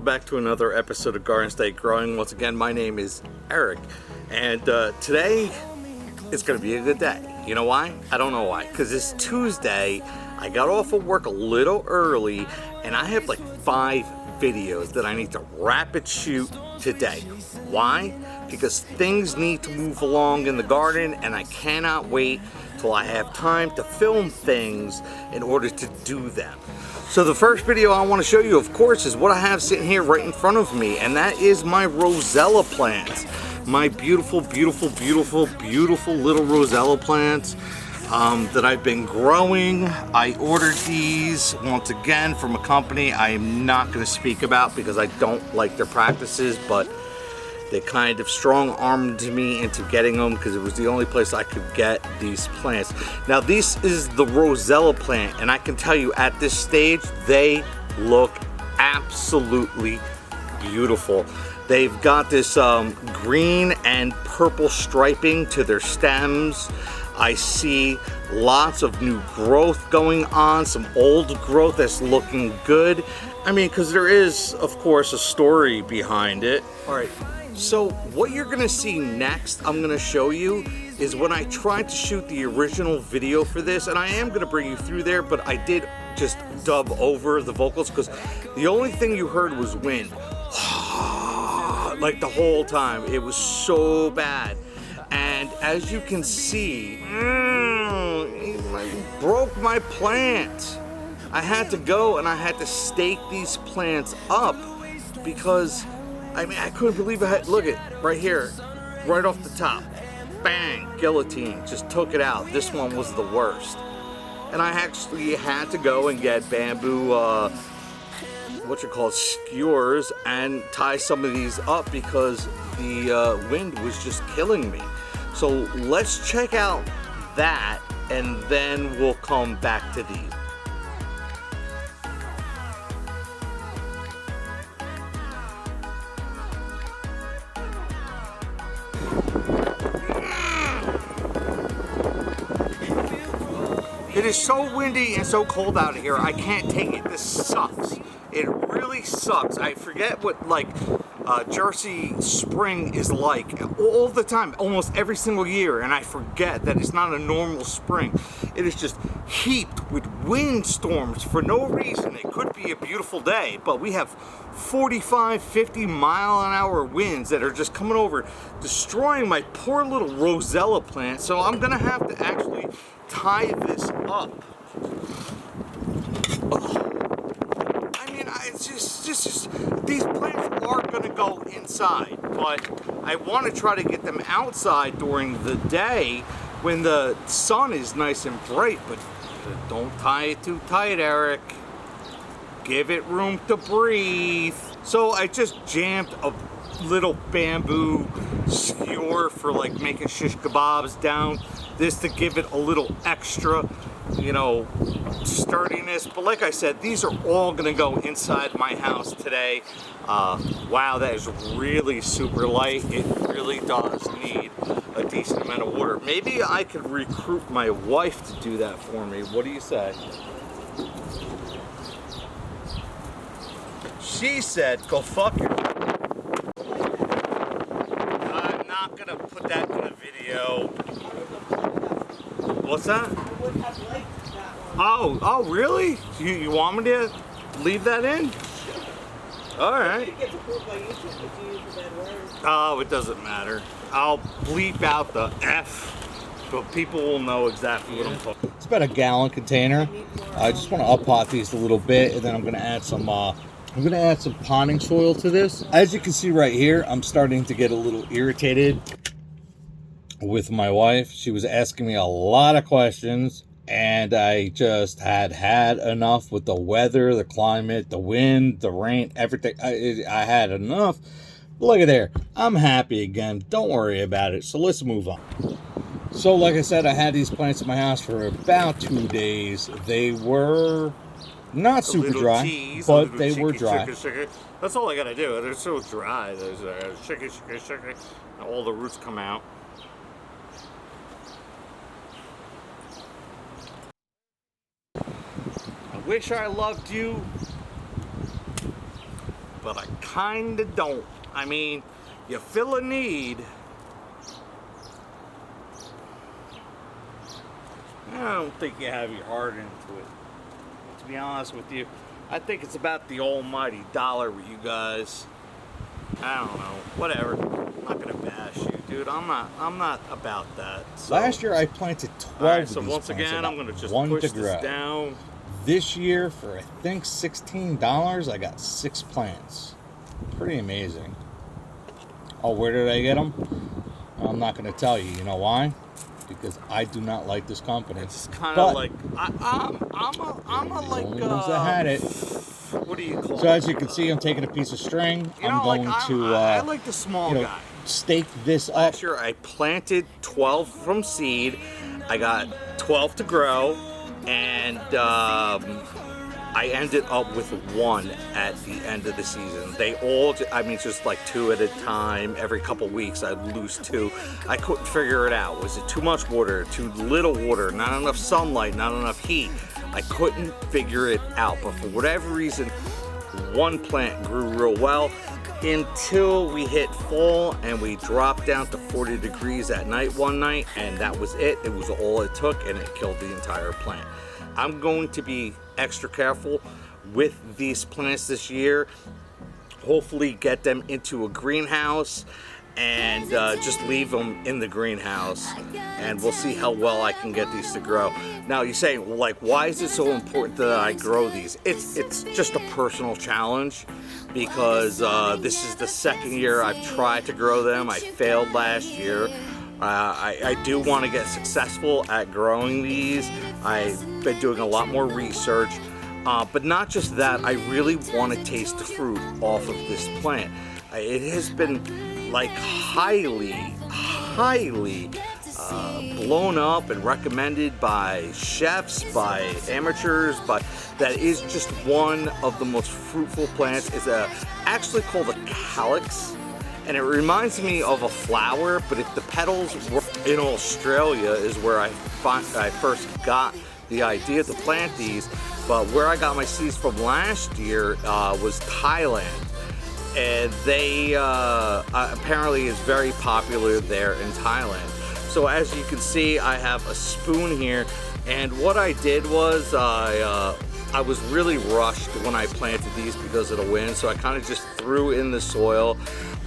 back to another episode of Garden State Growing. Once again, my name is Eric, and today it's going to be a good day. You know why? I don't know why. Because it's Tuesday, I got off of work a little early, and I have like 5 videos that I need to rapid shoot today. Why? Because things need to move along in the garden, and I cannot wait till I have time to film things in order to do them. So the first video I want to show you, of course, is what I have sitting here right in front of me, and that is my Rosella plants. My beautiful, beautiful, beautiful, beautiful little Rosella plants that I've been growing. I ordered these, once again, from a company I am not going to speak about because I don't like their practices, but they kind of strong-armed me into getting them because it was the only place I could get these plants. Now, this is the Rosella plant, and I can tell you at this stage, they look absolutely beautiful. They've got this green and purple striping to their stems. I see lots of new growth going on, some old growth that's looking good. I mean, because there is, of course, a story behind it. All right. So what you're gonna see next, I'm gonna show you, is when I tried to shoot the original video for this, and I am gonna bring you through there, but I did just dub over the vocals because the only thing you heard was wind. Like the whole time. It was so bad. And as you can see, it broke my plant. I had to go and I had to stake these plants up because I mean, I couldn't believe I had, look at right here, right off the top, bang, guillotine, just took it out. This one was the worst. And I actually had to go and get bamboo, skewers and tie some of these up because the wind was just killing me. So let's check out that and then we'll come back to these. It is so windy and so cold out here. I can't take it. This sucks. It really sucks. I forget what Jersey spring is like all the time, almost every single year, and I forget that it's not a normal spring. It is just heaped with windstorms for no reason. It could be a beautiful day, but we have 45, 50 mile-an-hour winds that are just coming over, destroying my poor little Rosella plant. So I'm gonna have to actually tie this up. I mean, it's just these plants are gonna go inside, but I want to try to get them outside during the day when the sun is nice and bright. But don't tie it too tight, Eric. Give it room to breathe. So I just jammed a little bamboo skewer for like making shish kebabs down this to give it a little extra, you know, sturdiness. But like I said, these are all gonna go inside my house today. Wow, that is really super light. It really does need a decent amount of water. Maybe I could recruit my wife to do that for me. What do you say? She said, go fuck your... I'm not gonna put that in a video. What's that? Oh, really? You want me to leave that in? All right. Oh, it doesn't matter. I'll bleep out the F, but people will know exactly what I'm talking about. It's about a gallon container. I just want to up-pot these a little bit, and then I'm going to add some potting soil to this. As you can see right here, I'm starting to get a little irritated with my wife. She was asking me a lot of questions, and I just had enough with the weather, the climate, the wind, the rain, everything. I had enough. Look at there. I'm happy again. Don't worry about it. So let's move on. So like I said, I had these plants in my house for about 2 days. They were not super dry, but they were dry. That's all I gotta do. They're so dry. There's shaky, all the roots come out. I wish I loved you, but I kinda don't. I mean, you feel a need. I don't think you have your heart into it. To be honest with you, I think it's about the almighty dollar with you guys. I don't know, whatever. I'm not gonna bash you, dude. I'm not about that. So. Last year I planted 12 All right, of so these once plants. again, I'm gonna just one push to this grow. down. This year, for I think $16, I got 6 plants. Pretty amazing. Oh, where did I get them? I'm not going to tell you. You know why? Because I do not like this company. It's kind of like I'm like only ones that had it. What do you call it? So as you can see, I'm taking a piece of string. I'm going to I like the small guy. Stake this up. Last year I planted 12 from seed. I got 12 to grow, and I ended up with 1 at the end of the season. They all, I mean, just like 2 at a time. Every couple weeks I'd lose 2. I couldn't figure it out. Was it too much water, too little water, not enough sunlight, not enough heat? I couldn't figure it out, but for whatever reason, 1 plant grew real well until we hit fall and we dropped down to 40 degrees at night one night, and that was it. It was all it took, and it killed the entire plant. I'm going to be extra careful with these plants this year. Hopefully get them into a greenhouse and just leave them in the greenhouse, and we'll see how well I can get these to grow. Now you say, well, like, why is it so important that I grow these? It's just a personal challenge, because this is the 2nd year I've tried to grow them. I failed last year. I do want to get successful at growing these. I've been doing a lot more research, but not just that, I really want to taste the fruit off of this plant. It has been like highly blown up and recommended by chefs, by amateurs, but that is just one of the most fruitful plants. It's actually called a calyx. And it reminds me of a flower, but if the petals were in Australia is where I first got the idea to plant these. But where I got my seeds from last year was Thailand. And they apparently is very popular there in Thailand. So as you can see, I have a spoon here. And what I did was I was really rushed when I planted these because of the wind. So I kind of just threw in the soil.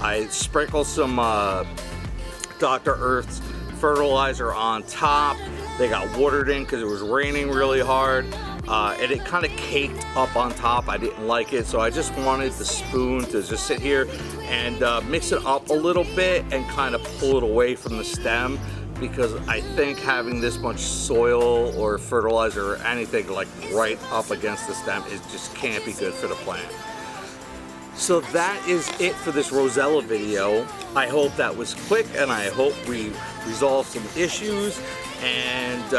I sprinkled some Dr. Earth's fertilizer on top. They got watered in because it was raining really hard, and it kind of caked up on top. I didn't like it, so I just wanted the spoon to just sit here and mix it up a little bit and kind of pull it away from the stem, because I think having this much soil or fertilizer or anything like right up against the stem, it just can't be good for the plant. So that is it for this Rosella video. I hope that was quick, and I hope we resolved some issues, and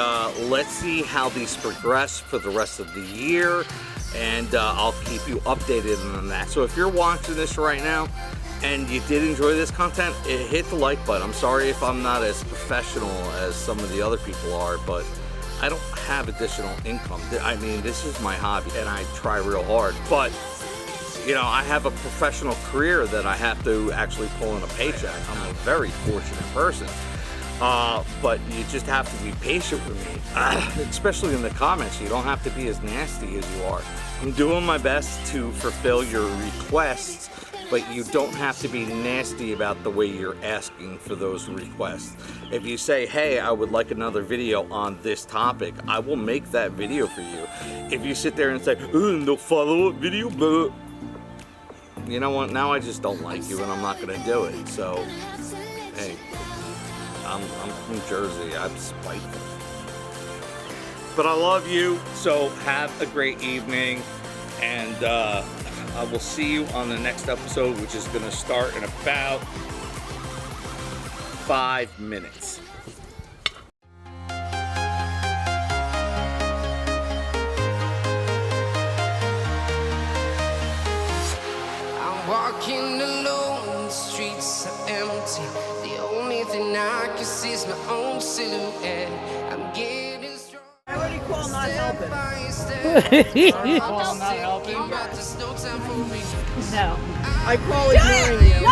let's see how these progress for the rest of the year, and I'll keep you updated on that. So if you're watching this right now and you did enjoy this content, hit the like button. I'm sorry if I'm not as professional as some of the other people are, but I don't have additional income. I mean, this is my hobby and I try real hard, but you know, I have a professional career that I have to actually pull in a paycheck. I'm a very fortunate person. But you just have to be patient with me, especially in the comments. You don't have to be as nasty as you are. I'm doing my best to fulfill your requests, but you don't have to be nasty about the way you're asking for those requests. If you say, hey, I would like another video on this topic, I will make that video for you. If you sit there and say, no follow-up video, but you know what, now I just don't like you and I'm not gonna do it. So, hey, I'm from Jersey, I'm spiteful. But I love you, so have a great evening, and I will see you on the next episode, which is gonna start in about 5 minutes. Walking alone, the streets are empty. The only thing I can see is my own silhouette. I'm getting strong. I already called not helping. Well, I'm not helping. No. I call ignoring you.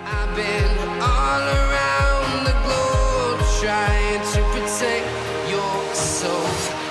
I've been all around the globe trying to protect your soul.